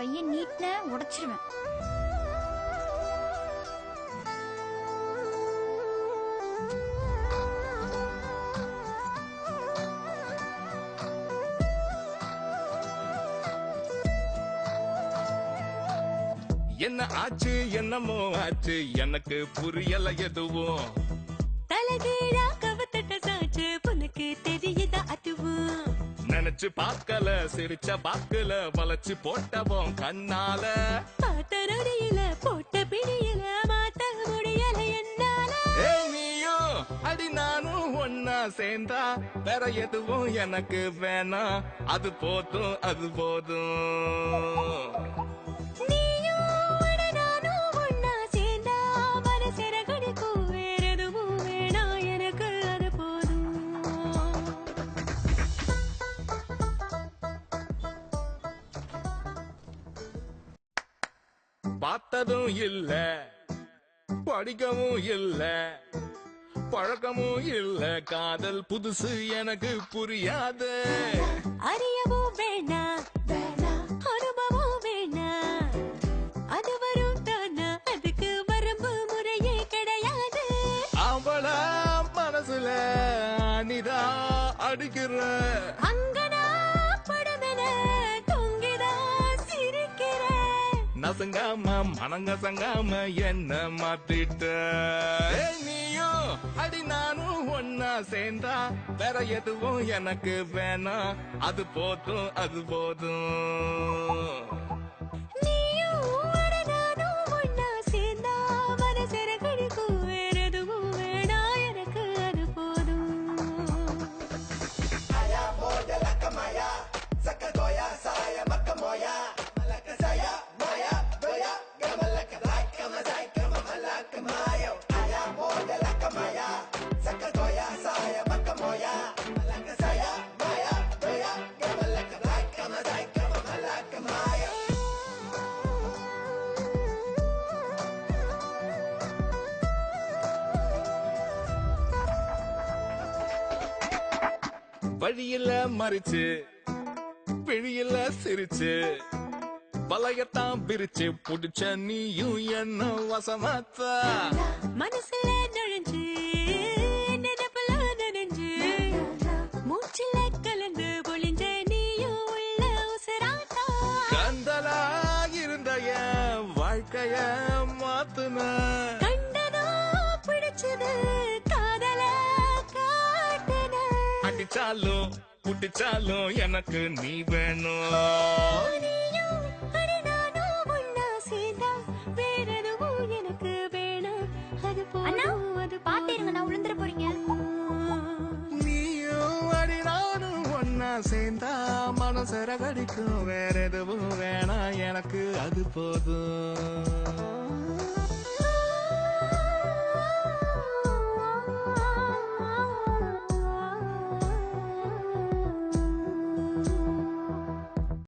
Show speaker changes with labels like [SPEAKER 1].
[SPEAKER 1] கையை நீட்ன உடைச்சிருவேன்.
[SPEAKER 2] என்ன ஆச்சு என்னமோ ஆச்சு எனக்கு புரியல எதுவும்.
[SPEAKER 3] தலகீழா கவத்தட்ட சாச்சு பொண்ணுக்கு தெரியுதா அதுவும்.
[SPEAKER 2] நினைச்சு பார்க்கல சிரிச்ச பாக்கல வளைச்சு போட்டவோம் கண்ணால.
[SPEAKER 3] பார்த்த நொடியில போட்ட பிடியில மாத்த முடியல என்னால.
[SPEAKER 2] நீயும் அடி நானும் ஒன்னா சேர்ந்தா வேற எதுவும் எனக்கு வேணாம். அது போதும் அது போதும். பார்த்ததும் இல்ல படிக்கவும் இல்ல பழக்கமும் இல்ல காதல் புதுசு எனக்கு புரியாது.
[SPEAKER 3] அறியவும் வேணா அனுபவம் வேணா அது வரும் தானா அதுக்கு வரம்பு முறையே கிடையாது.
[SPEAKER 2] அவள மனசுல அனிதா அடிக்கிற
[SPEAKER 3] அங்கனா படமென தொங்கிதா சிரிக்கிற.
[SPEAKER 2] நசங்காம மனங்கசங்காம என்ன மாத்திட்ட. நீயும் அடி நானும் ஒன்னா சேர்ந்தா வேற எதுவும் எனக்கு வேணாம். அது போதும் அது போதும். வழியில மறிச்சு பிழியில சிரிச்சு வளையத்தான் பிரிச்சு புடிச்ச நீயும் என்ன வசமாத்த.
[SPEAKER 3] மனசுல நுழைஞ்சு நினைப்புல நனைஞ்சு மூச்சுல கலந்து பொழிஞ்ச நீயும் உள்ள உசராத்தா.
[SPEAKER 2] கந்தலா இருந்த என் வாழ்க்கைய மாத்துன.
[SPEAKER 3] கண்டதோ பிடிச்சது காதல காட்டுன.
[SPEAKER 2] அடிச்சாலும் புடிச்சாலும் எனக்கு நீ வேணும்.
[SPEAKER 3] நீயும் அடி நானும் ஒன்னா சேர்ந்தா வேற எதுவும் எனக்கு வேணாம். அது போதும் அது
[SPEAKER 1] பாத்திருங்க, நான் விழுந்துட போறீங்க.
[SPEAKER 2] நீயும் அடி நானும் ஒன்னா சேர்ந்தா மனசர கடிக்கும். வேற எதுவும் வேணாம் எனக்கு அது போதும்.